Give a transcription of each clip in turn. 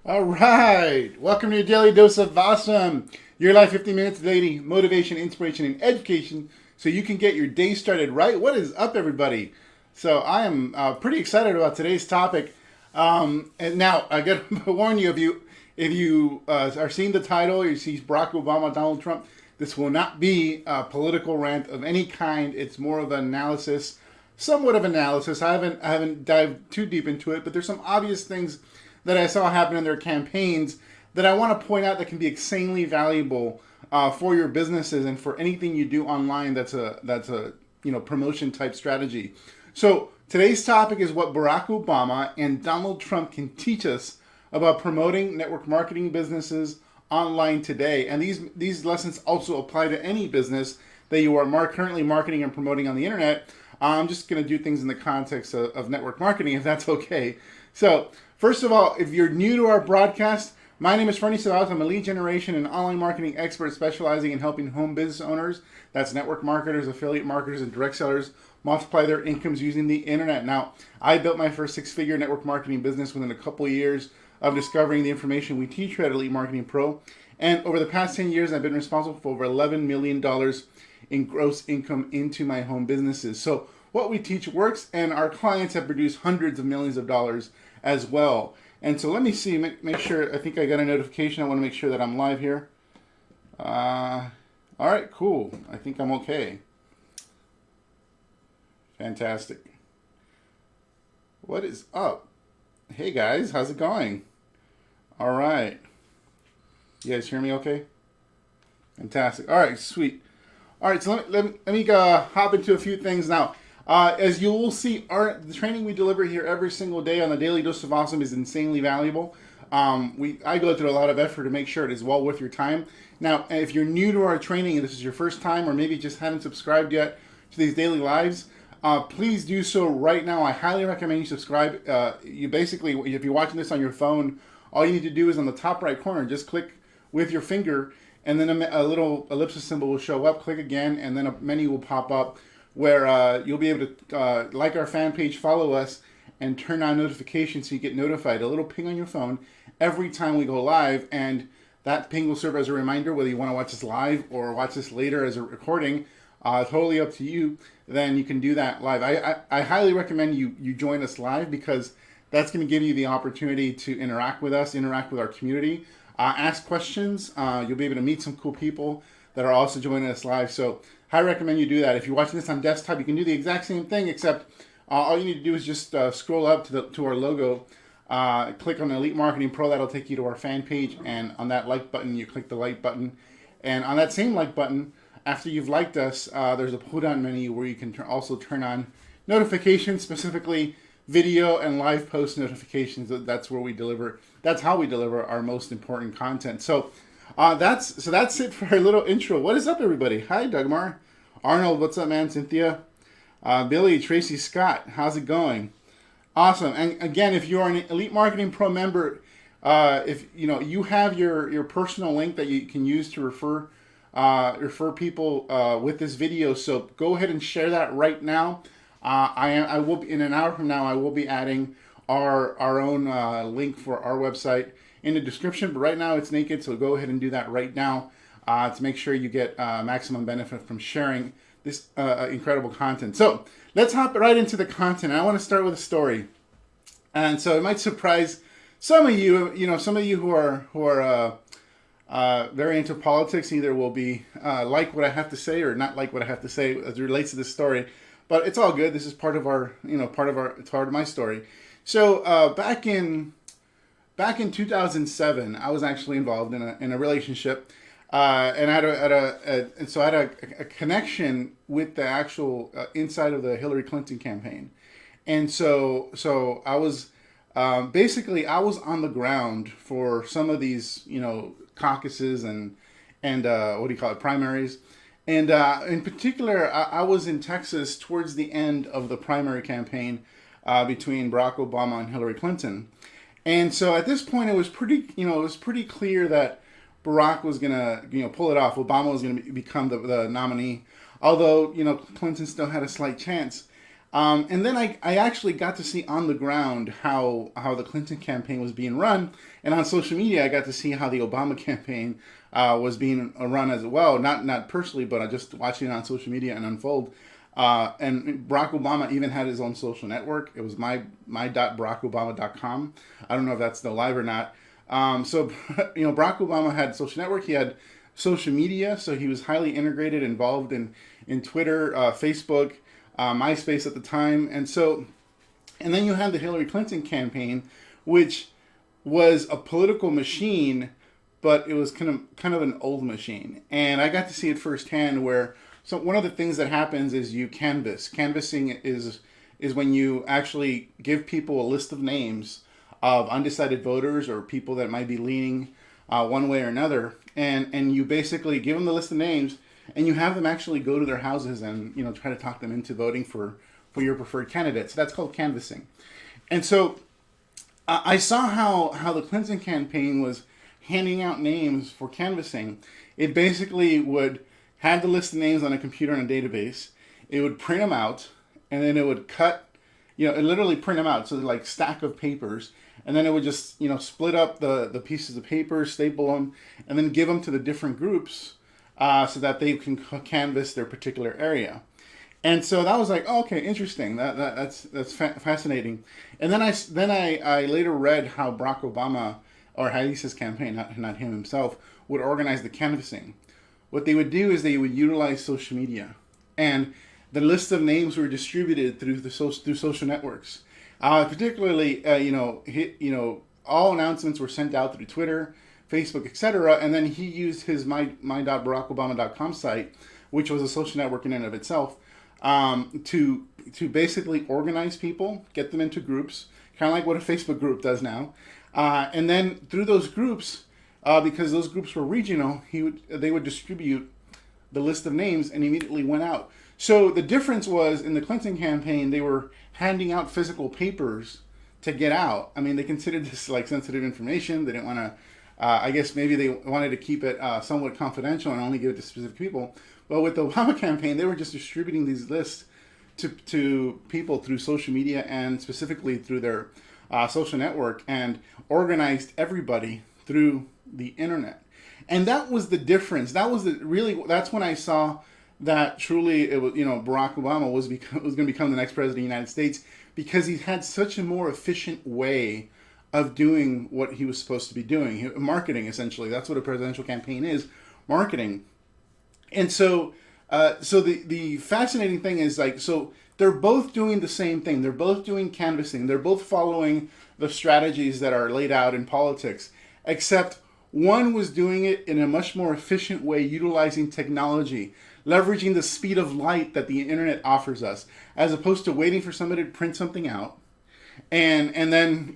All right. Welcome to your daily dose of awesome. Your life 15 minutes daily motivation, inspiration, and education so you can get your day started right. What is up, everybody? So I am pretty excited about today's topic. And now I got to warn you, if you are seeing the title, you see Barack Obama, Donald Trump. This will not be a political rant of any kind. It's more of an analysis, somewhat of analysis. I haven't dived too deep into it, but there's some obvious things that I saw happen in their campaigns that I want to point out that can be insanely valuable for your businesses and for anything you do online. That's a promotion type strategy. So today's topic is what Barack Obama and Donald Trump can teach us about promoting network marketing businesses online today. And these lessons also apply to any business that you are currently marketing and promoting on the internet. I'm just going to do things in the context of network marketing, if that's okay. So, first of all, if you're new to our broadcast, my name is Fernie Salat. I'm a lead generation and online marketing expert specializing in helping home business owners, that's network marketers, affiliate marketers, and direct sellers, multiply their incomes using the internet. Now, I built my first six-figure network marketing business within a couple of years of discovering the information we teach here at Elite Marketing Pro. And over the past 10 years, I've been responsible for over $11 million in gross income into my home businesses. So what we teach works, and our clients have produced hundreds of millions of dollars as well. And so let me see, make sure, I think I got a notification. I want to make sure that I'm live here. All right, cool. I think I'm okay. Fantastic. What is up? Hey guys, how's it going? All right. You guys hear me okay? Fantastic. All right, sweet. All right, so let me hop into a few things now. As you will see, the training we deliver here every single day on the Daily Dose of Awesome is insanely valuable. I go through a lot of effort to make sure it is well worth your time. Now, if you're new to our training and this is your first time, or maybe just haven't subscribed yet to these daily lives, please do so right now. I highly recommend you subscribe. You basically, if you're watching this on your phone, all you need to do is on the top right corner, just click with your finger, and then a little ellipsis symbol will show up. Click again, and then a menu will pop up where you'll be able to like our fan page, follow us, and turn on notifications so you get notified. A little ping on your phone every time we go live, and that ping will serve as a reminder whether you want to watch this live or watch this later as a recording. Totally up to you. Then you can do that live. I highly recommend you join us live because that's going to give you the opportunity to interact with us, interact with our community, ask questions. You'll be able to meet some cool people that are also joining us live. So I recommend you do that. If you're watching this on desktop, you can do the exact same thing, except all you need to do is just scroll up to our logo, click on Elite Marketing Pro. That'll take you to our fan page, and on that like button, you click the like button. And on that same like button, after you've liked us, there's a pull-down menu where you can also turn on notifications, specifically video and live post notifications. That's where we deliver. That's how we deliver our most important content. So that's it for our little intro. What is up, everybody? Hi, Dagmar. Arnold, what's up, man? Cynthia, Billy, Tracy, Scott, how's it going? Awesome. And again, if you are an Elite Marketing Pro member, if you have your personal link that you can use to refer people with this video, so go ahead and share that right now. I will be, in an hour from now, I will be adding our own link for our website in the description, but right now it's naked, so go ahead and do that right now to make sure you get maximum benefit from sharing this incredible content. So let's hop right into the content. I want to start with a story, and so it might surprise some of you. Some of you who are very into politics either will be like what I have to say or not like what I have to say as it relates to this story. But it's all good. This is part of it's part of my story. So back in 2007, I was actually involved in a relationship, and I had a connection with the actual inside of the Hillary Clinton campaign, and so I was basically I was on the ground for some of these caucuses and what do you call it, primaries. And in particular, I was in Texas towards the end of the primary campaign between Barack Obama and Hillary Clinton. And so at this point, it was pretty clear that Barack was gonna, pull it off. Obama was gonna become the nominee, although Clinton still had a slight chance. And then I actually got to see on the ground how the Clinton campaign was being run. And on social media, I got to see how the Obama campaign was being run as well. Not personally, but just watching it on social media and unfold. And Barack Obama even had his own social network. It was my.barackobama.com. I don't know if that's still live or not. So, Barack Obama had social network. He had social media. So he was highly integrated, involved in Twitter, Facebook, MySpace at the time. And then you had the Hillary Clinton campaign, which was a political machine, but it was kind of an old machine. And I got to see it firsthand where, so one of the things that happens is you canvass. Canvassing is when you actually give people a list of names of undecided voters or people that might be leaning one way or another, and you basically give them the list of names, and you have them actually go to their houses and try to talk them into voting for your preferred candidate. So that's called canvassing. And so I saw how the Clinton campaign was handing out names for canvassing. It basically would have the list of names on a computer in a database. It would print them out, and then it would cut, it literally print them out. So like stack of papers, and then it would just, split up the pieces of paper, staple them, and then give them to the different groups so that they can canvass their particular area. And so that was like, oh, okay, interesting. That's fascinating. And then I later read how Barack Obama, or at least his campaign, not him himself, would organize the canvassing. What they would do is they would utilize social media, and the list of names were distributed through social networks. Particularly, all announcements were sent out through Twitter, Facebook, etc. And then he used his my.barackobama.com site, which was a social network in and of itself, to basically organize people, get them into groups, kind of like what a Facebook group does now. And then through those groups, because those groups were regional, they would distribute the list of names and immediately went out. So the difference was in the Clinton campaign, they were handing out physical papers to get out. I mean, they considered this like sensitive information. They didn't want to, I guess maybe they wanted to keep it somewhat confidential and only give it to specific people. But with the Obama campaign, they were just distributing these lists to people through social media and specifically through their social network, and organized everybody through the internet. And that was the difference. That's when I saw that truly it was, Barack Obama was going to become the next president of the United States, because he had such a more efficient way of doing what he was supposed to be doing. Marketing, essentially. That's what a presidential campaign is, marketing. And so the fascinating thing is, so they're both doing the same thing. They're both doing canvassing. They're both following the strategies that are laid out in politics, except one was doing it in a much more efficient way, utilizing technology, leveraging the speed of light that the internet offers us, as opposed to waiting for somebody to print something out and then,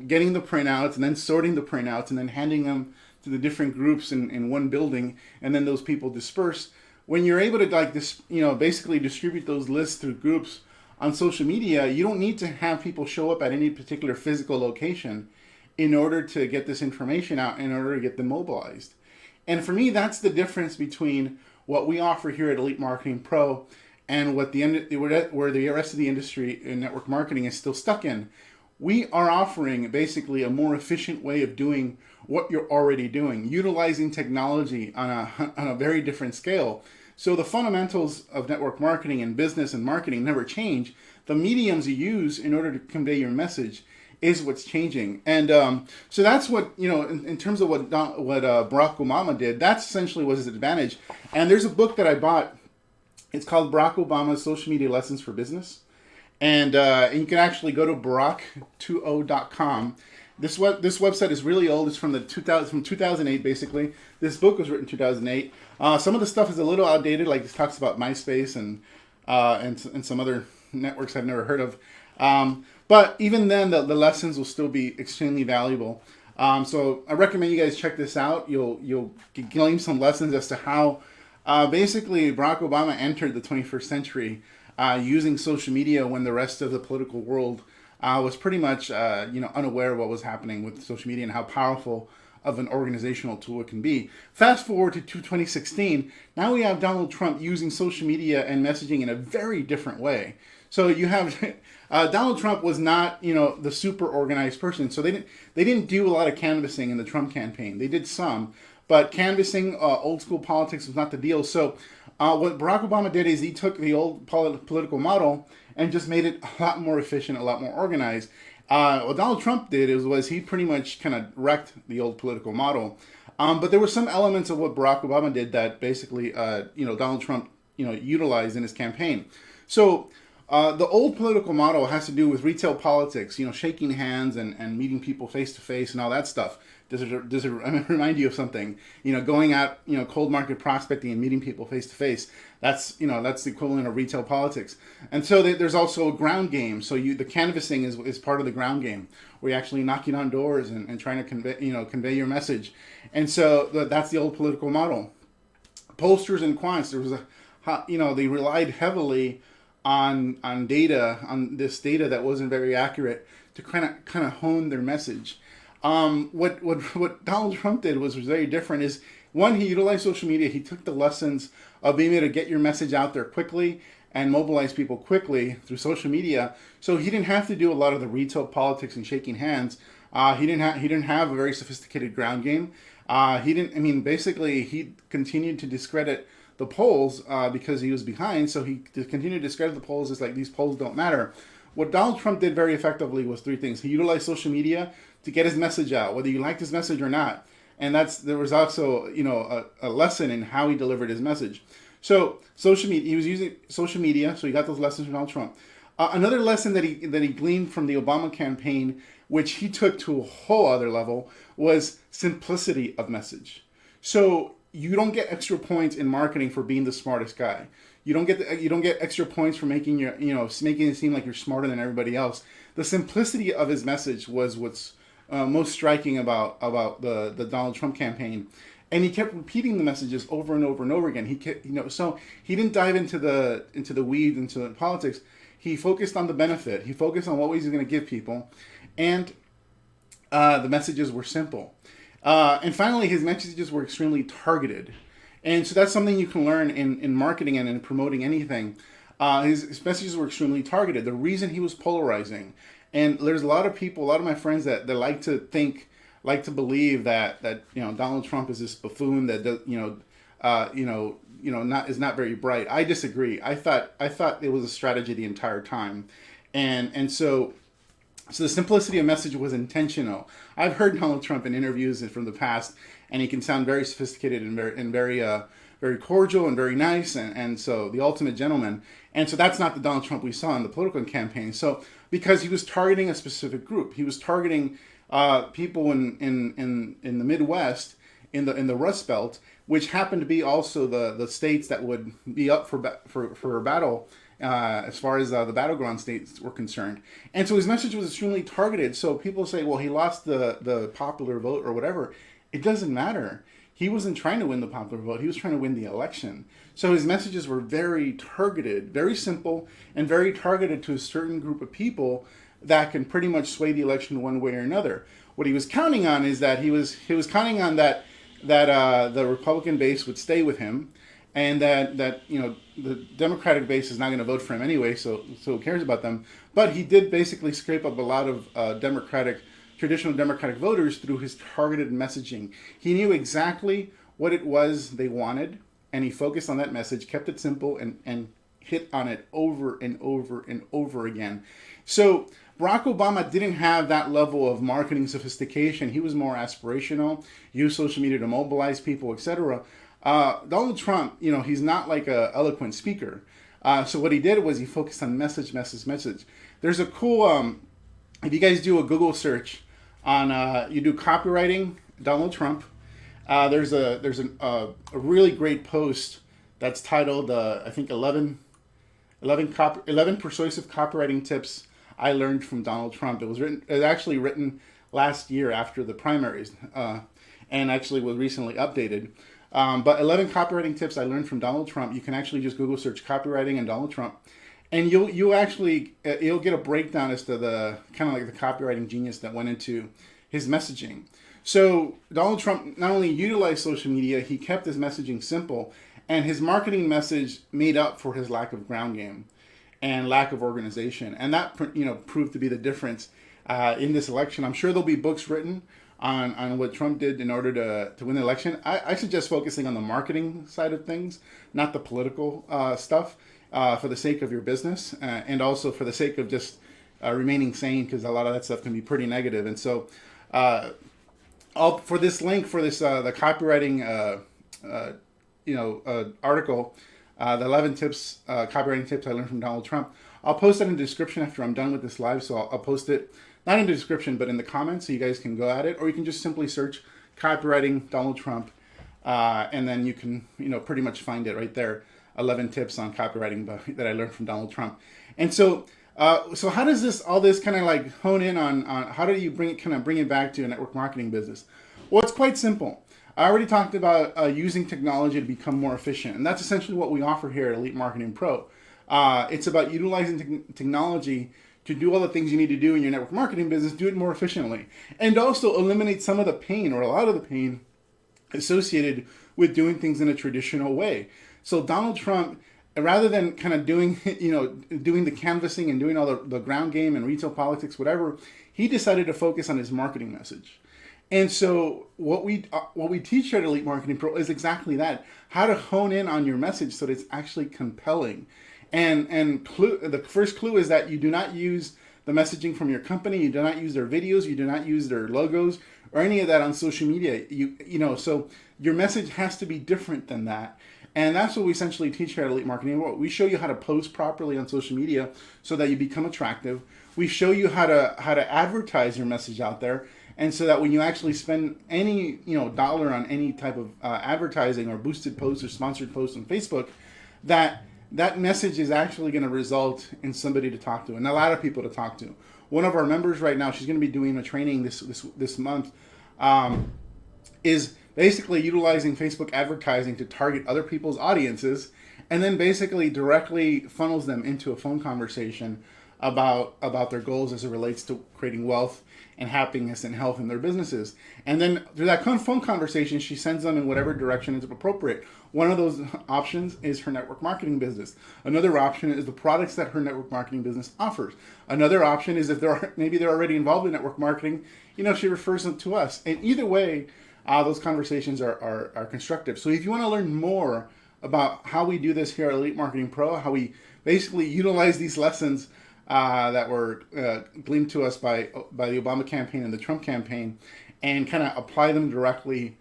getting the printouts and then sorting the printouts and then handing them to the different groups in one building, and then those people disperse. When you're able to basically distribute those lists through groups on social media, you don't need to have people show up at any particular physical location in order to get this information out, in order to get them mobilized. And for me, that's the difference between what we offer here at Elite Marketing Pro and where the rest of the industry in network marketing is still stuck in. We are offering basically a more efficient way of doing what you're already doing, utilizing technology on a very different scale. So the fundamentals of network marketing and business and marketing never change. The mediums you use in order to convey your message is what's changing. And so that's what, in terms of what Barack Obama did, that's essentially was his advantage. And there's a book that I bought. It's called Barack Obama's Social Media Lessons for Business. And you can actually go to barack20.com. This website is really old. It's from 2008, basically. This book was written in 2008. Some of the stuff is a little outdated, like it talks about MySpace and some other networks I've never heard of. But even then, the lessons will still be extremely valuable. So I recommend you guys check this out. You'll gain some lessons as to how basically Barack Obama entered the 21st century using social media when the rest of the political world was pretty much unaware of what was happening with social media and how powerful of an organizational tool it can be. Fast forward to 2016, now we have Donald Trump using social media and messaging in a very different way. So you have Donald Trump was not, the super organized person. So they didn't do a lot of canvassing in the Trump campaign. They did some, but canvassing old school politics was not the deal. So what Barack Obama did is he took the old political model and just made it a lot more efficient, a lot more organized. What Donald Trump did was he pretty much kind of wrecked the old political model. But there were some elements of what Barack Obama did that basically, Donald Trump, utilized in his campaign. So the old political model has to do with retail politics, shaking hands and meeting people face to face and all that stuff. Does it remind you of something? Going out, cold market prospecting and meeting people face to face. That's the equivalent of retail politics. And so there's also a ground game. So the canvassing is part of the ground game, where you're actually knocking on doors and trying to convey your message. And so that's the old political model. Pollsters and quants, there was they relied heavily on data, on this data that wasn't very accurate to kind of hone their message. What Donald Trump did was very different. Is one, he utilized social media. He took the lessons of being able to get your message out there quickly and mobilize people quickly through social media. So he didn't have to do a lot of the retail politics and shaking hands. He didn't have a very sophisticated ground game. Basically he continued to discredit the polls because he was behind. So he continued to discredit the polls. It's like these polls don't matter. What Donald Trump did very effectively was three things. He utilized social media to get his message out, whether you liked his message or not. And there was also, a lesson in how he delivered his message. So social media, he was using social media. So he got those lessons from Donald Trump. Another lesson that he gleaned from the Obama campaign, which he took to a whole other level, was simplicity of message. So you don't get extra points in marketing for being the smartest guy. You don't get extra points for making making it seem like you're smarter than everybody else. The simplicity of his message was what's most striking about the Donald Trump campaign, and he kept repeating the messages over and over and over again. He kept, so he didn't dive into the weeds, into the politics. He focused on the benefit. He focused on what he's going to give people, and the messages were simple. And finally, his messages were extremely targeted. And so that's something you can learn in marketing and in promoting anything. His messages were extremely targeted. The reason he was polarizing, and there's a lot of people, a lot of my friends that like to believe that Donald Trump is this buffoon that is not very bright. I disagree. I thought it was a strategy the entire time, and so the simplicity of message was intentional. I've heard Donald Trump in interviews from the past, and he can sound very sophisticated and very cordial and very nice, and so the ultimate gentleman. And so that's not the Donald Trump we saw in the political campaign. So because he was targeting a specific group, he was targeting people in the Midwest, in the Rust Belt, which happened to be also the states that would be up for a battle. As far as the battleground states were concerned. And so his message was extremely targeted. So people say, well, he lost the popular vote or whatever. It doesn't matter. He wasn't trying to win the popular vote. He was trying to win the election. So his messages were very targeted, very simple, and very targeted to a certain group of people that can pretty much sway the election one way or another. What he was counting on is that he was counting on that the Republican base would stay with him, and that the Democratic base is not going to vote for him anyway, so who cares about them? But he did basically scrape up a lot of traditional Democratic voters through his targeted messaging. He knew exactly what it was they wanted, and he focused on that message, kept it simple, and hit on it over and over and over again. So Barack Obama didn't have that level of marketing sophistication. He was more aspirational, used social media to mobilize people, etc. Donald Trump, he's not like a eloquent speaker. So what he did was he focused on message. There's a cool, if you guys do a Google search on, you do copywriting Donald Trump, there's a really great post that's titled, I think 11 persuasive copywriting tips I learned from Donald Trump. It was actually written last year after the primaries, and actually was recently updated. But 11 copywriting tips I learned from Donald Trump. You can actually just Google search copywriting and Donald Trump, and you'll get a breakdown as to the kind of like the copywriting genius that went into his messaging. So Donald Trump not only utilized social media, he kept his messaging simple, and his marketing message made up for his lack of ground game. and lack of organization. And that, proved to be the difference in this election. I'm sure there'll be books written on what Trump did in order to win the election. I suggest focusing on the marketing side of things, not the political stuff, for the sake of your business, and also for the sake of just remaining sane, because a lot of that stuff can be pretty negative. And so for this link for this the copywriting article, the 11 tips, copywriting tips I learned from Donald Trump, I'll post that in the description after I'm done with this live. So I'll post it not in the description, but in the comments, so you guys can go at it, or you can just simply search copywriting Donald Trump, and then you can pretty much find it right there. 11 tips on copywriting that I learned from Donald Trump. And so how does all this kind of like hone in on how do you bring it back to a network marketing business? Well, it's quite simple. I already talked about using technology to become more efficient, and that's essentially what we offer here at Elite Marketing Pro. It's about utilizing technology to do all the things you need to do in your network marketing business, do it more efficiently, and also eliminate some of the pain, or a lot of the pain, associated with doing things in a traditional way. So Donald Trump, rather than kind of doing the canvassing and doing all the ground game and retail politics, whatever, he decided to focus on his marketing message. And so what we teach here at Elite Marketing Pro is exactly that: how to hone in on your message so that it's actually compelling. And the first clue is that you do not use the messaging from your company, you do not use their videos, you do not use their logos or any of that on social media. So your message has to be different than that. And that's what we essentially teach here at Elite Marketing Pro. We show you how to post properly on social media so that you become attractive. We show you how to advertise your message out there, and so that when you actually spend any dollar on any type of advertising or boosted posts or sponsored posts on Facebook, that message is actually going to result in somebody to talk to, and a lot of people to talk to. One of our members right now, she's going to be doing a training this month, is basically utilizing Facebook advertising to target other people's audiences, and then basically directly funnels them into a phone conversation about their goals as it relates to creating wealth and happiness and health in their businesses. And then through that phone conversation, she sends them in whatever direction is appropriate. One of those options is her network marketing business. Another option is the products that her network marketing business offers. Another option is if maybe they're already involved in network marketing, she refers them to us. And either way, those conversations are constructive. So if you want to learn more about how we do this here at Elite Marketing Pro, how we basically utilize these lessons that were gleaned to us by the Obama campaign and the Trump campaign, and kind of apply them directly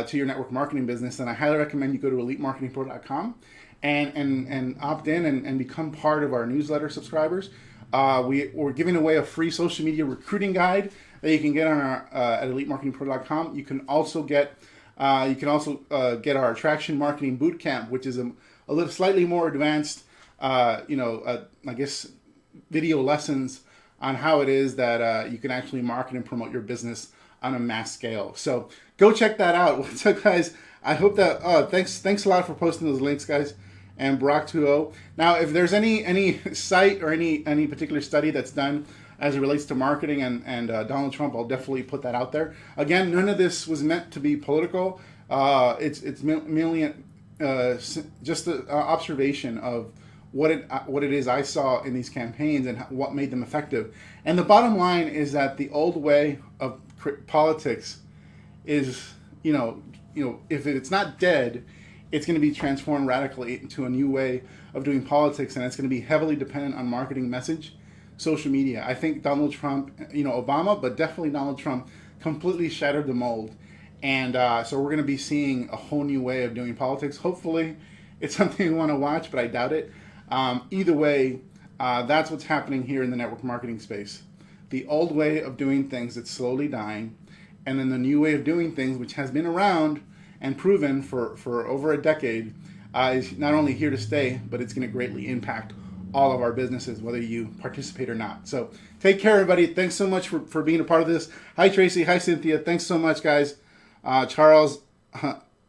to your network marketing business, then I highly recommend you go to elitemarketingpro.com and opt in and become part of our newsletter subscribers. We're giving away a free social media recruiting guide that you can get on our at elitemarketingpro.com. You can also get our attraction marketing bootcamp, which is a little slightly more advanced, I guess, video lessons on how it is that you can actually market and promote your business on a mass scale. So go check that out. So guys, I hope that thanks a lot for posting those links, guys. And Brock20. Now, if there's any site or any particular study that's done as it relates to marketing and Donald Trump, I'll definitely put that out there. Again, none of this was meant to be political. It's merely just an observation of what it is I saw in these campaigns and what made them effective. And the bottom line is that the old way of politics is, if it's not dead, it's going to be transformed radically into a new way of doing politics, and it's going to be heavily dependent on marketing message, social media. I think Donald Trump, Obama, but definitely Donald Trump completely shattered the mold. And so we're going to be seeing a whole new way of doing politics. Hopefully it's something you want to watch, but I doubt it. Either way, that's what's happening here in the network marketing space. The old way of doing things that's slowly dying, and then the new way of doing things, which has been around and proven for over a decade, is not only here to stay, but it's going to greatly impact all of our businesses, whether you participate or not. So take care, everybody. Thanks so much for being a part of this. Hi, Tracy. Hi, Cynthia. Thanks so much, guys. Charles,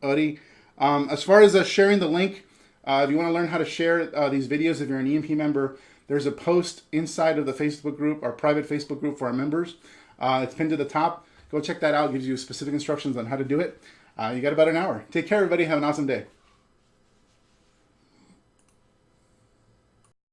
Odi. As far as sharing the link, if you want to learn how to share these videos, if you're an EMP member, there's a post inside of the Facebook group, our private Facebook group for our members. It's pinned to the top. Go check that out. It gives you specific instructions on how to do it. You got about an hour. Take care, everybody. Have an awesome day.